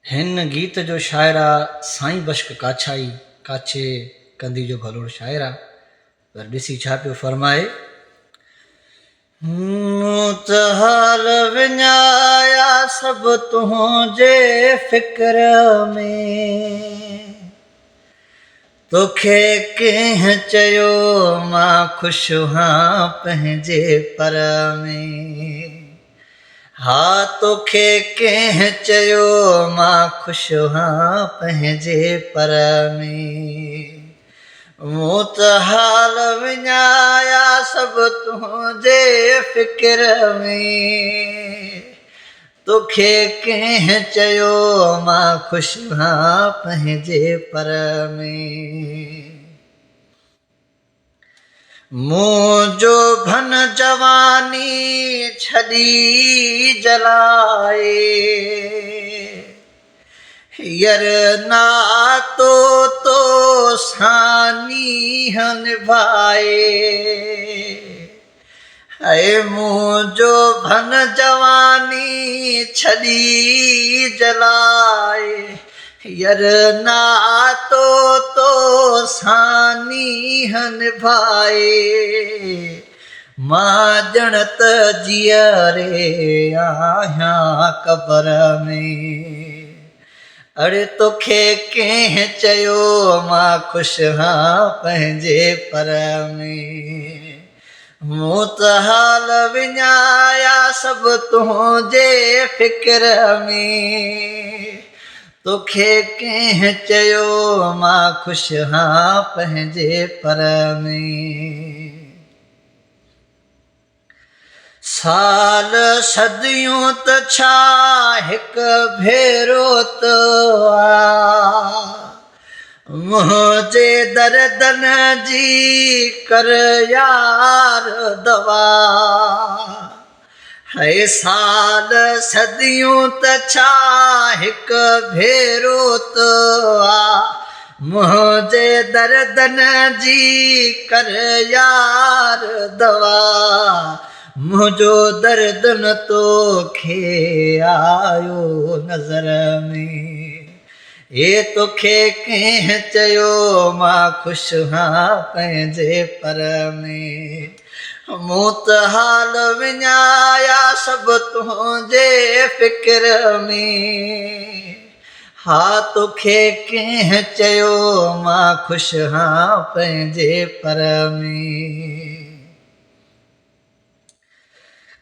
हिन गीत जो शाइरा साईं बश्क काछाई काछे कंदी जो भलोड़ शाइरा पर ॾिसी छा पियो फरमाए। मूं त हाल विञाया सभु तुंहिंजे फ़िक्र में, तोखे कंहिं चयो मां ख़ुशि हां पंहिंजे पर में। हा तोखे कंहिं चयो मां ख़ुशि हां पंहिंजे पर में। मूं त हाल विञाया सभु तुंहिंजे फ़िक्र में, तोखे कंहिं चयो मां ख़ुशि हां पंहिंजे पर में। मुंहिंजो भन जवानी छॾी जलाए, हींअर नातो तो सानी निभाए। ऐं मुंहिंजो भन जवानी छॾी जलाए, हींअर नातो तो सानी निभाए। मां ॼण त जीअरे आहियां क़बर में, अड़े तोखे कंहिं चयो मां ख़ुशि हां पंहिंजे पर में। मूं त हाल विञाया सभु तुंहिंजे फ़िक्र में, तोखे कंहिं चयो मां ख़ुशि हां पंहिंजे पर में। साल सदियूं त छा हिकु भेरो त आ, मुंहिंजे दर्दन जी कर यार दवा। है साल सदियूं त छा हिकु भेरो त आ, मुंहिंजे दर्दन जी कर यार दवा। मुंहिंजो दर्द न तोखे आयो नज़र में, हे तोखे कंहिं चयो मां ख़ुशि हां पंहिंजे पर में। मूं त हाल विञाया सभु तुंहिंजे फ़िक्र में, हा तोखे कंहिं चयो मां ख़ुशि हां पंहिंजे पर में।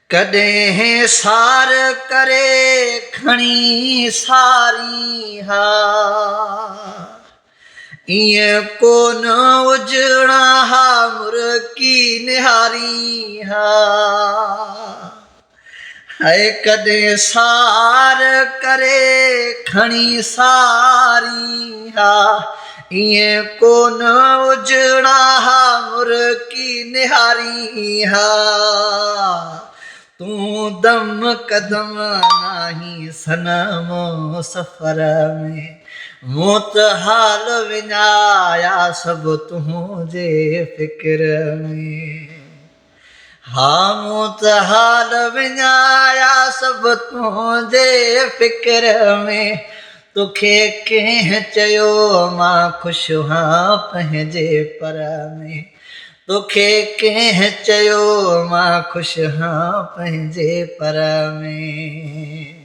कॾहिं सार करे खणी सारी हा, ईअं कोन उजड़ा हा मुर्की निहारी हा। है कॾहिं सार करे खणी सारी हा, ईअं कोन उजड़ा हा मुर्की निहारी हा। तूं दम कदम नाही सनम सफ़र में, मूं त हाल विञाया सभु तुंहिंजे फ़िक्र में। हा मूं त हाल विञाया सभु तुंहिंजे फ़िक्र में, तोखे कंहिं चयो मां ख़ुशि हां पंहिंजे पर में। तोखे कंहिं चयो मां ख़ुशि हां पंहिंजे पर में।